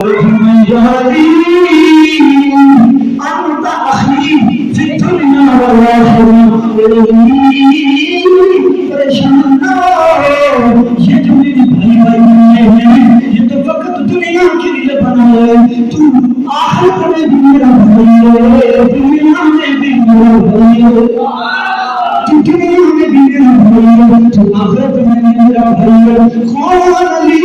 يا علي أنت أخي في الدنيا والآخرة پریشان نہ ہو، یہ جو میری بھائی ہیں یہ تو فقط دنیا کے لیے بنا ہے، تو آخرت میں بھی میرا بھائی ہے، دنیا میں بھی میرا بھائی ہے، تو دنیا میں بھی میرا بھائی ہے، تو آخرت میں بھی میرا بھائی ہے۔ کون علی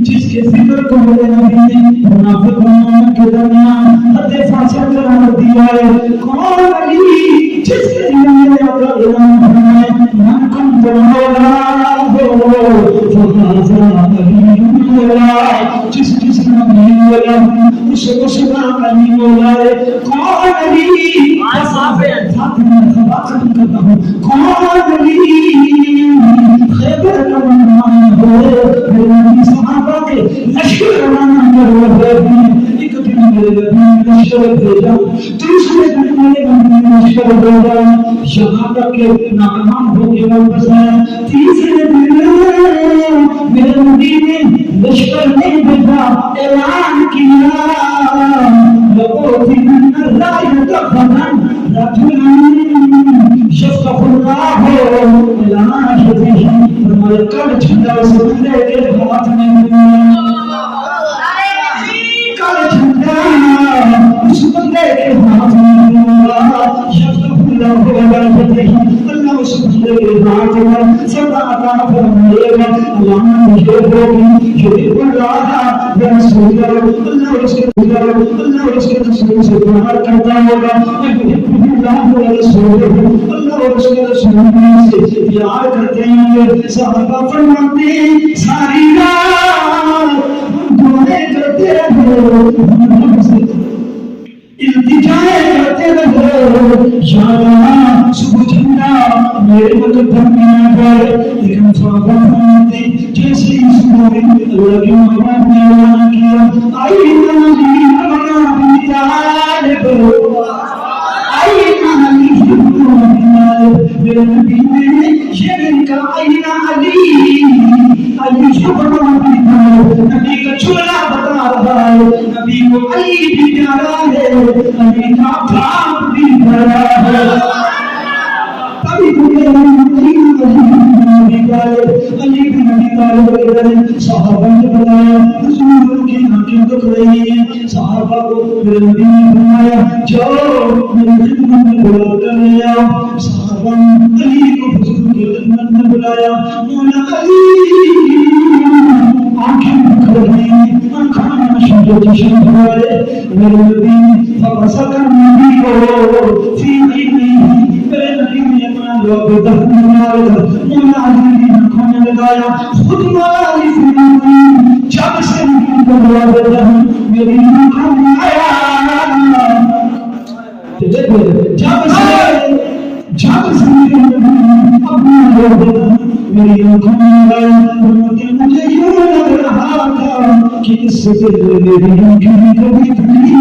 جس کے ذکر کو میرے نبی نے منافق مومن کے درمیان حد فاصل قرار دیا ہے۔ کون علی جس کے لیے میرے آقا اعلان فرمائے من کنت مولا فہذا علی مولا، جس کا میں مولا اس کا علی مولا ہے۔ کون علی ختم کرتا ہوں، کون علی خیبر کا مہمان ہو، میرے نبی صحابہ کے لشکر روانہ کر رہے ہیں۔ ایک دن میرے نبی نے لشکر بھیجا، دوسرے دن میرے نبی نے لشکر بھیجا، یہاں تک کہ ناکام ہو کے واپس آیا۔ تیسرے دن میرے نبی نے لشکر نہیں بھیجا، اعلان کیا لَأُعْطِيَنَّ الرَّايَةَ غَدًا رَجُلًا يَفْقَهُ اللَّهُ إِلَىٰ شَفِيهِ، فرمایا کل جھنڈا اس بندے کے ہاتھ میں ملا، کل جھنڈا اس بندے کے ہاتھ میں ملا، يَفْقَهُ اللَّهُ إِلَىٰ شَفِيهِ، اللہ اس بندے کے ہاتھ میں سب عطا فرمائے گا۔ علامہ یہ ہوگی يُحِبُّ اللَّهَ وَرَسُولَهُ، اللہ اس کے اللہ اس کے رسول سے پیار کرتا ہوگا، يُحِبُّ اللَّهُ وَرَسُولَهُ، اللہ اور اس کے رسول سے پیار کرتے ہیں۔ صحابہ فرماتے ہیں ساری رات دعائیں کرتے رہے، التجائیں کرتے رہے، یا اللہ صبح جھنڈا میرے مقدم میں نہ پڑے، لیکن صحابہ فرماتے ہیں جیسے ہی صبح اللہ کی محبت نے اعلان کیا آئین علی بنا ابی طالب، آئین علی بنا ابی طالب، میرے نبی نے یہ نہیں کہا آئین علی علی بنا ابی طالب، نبی کا چولہا بتا رہا ہے، نبی کو علی بھی پیارا ہے، علی کا باپ بھی پیارا ہے۔ ابھی علی بن ابی طالب کے صحابہ نے بتایا حضور کی آنکھیں دکھ رہی ہیں، صحابہ کو میرے نبی نے فرمایا جاؤ میری خدمت میں بلا کر لے آؤ۔ صحابہ نے علی کو حضور کی خدمت میں بلایا، مولا علی آنکھیں دکھ رہی ہیں، آنکھوں میں چشم بھرے، میرے نبی فبصق النبی کو فی عینیہ، میرے نبی نے اپنا لوگ دہن مارا مولا علی کی آنکھوں میں لگایا، خود مولا علی فرماتے جب سے نبی کو لوگ دہن میری آنکھوں میں آیا، جب سے اپنا لوگ دہن میری آنکھوں میں لگایا، فرماتے مجھے یوں لگ رہا تھا کہ اس سے میری آنکھیں کبھی تھکی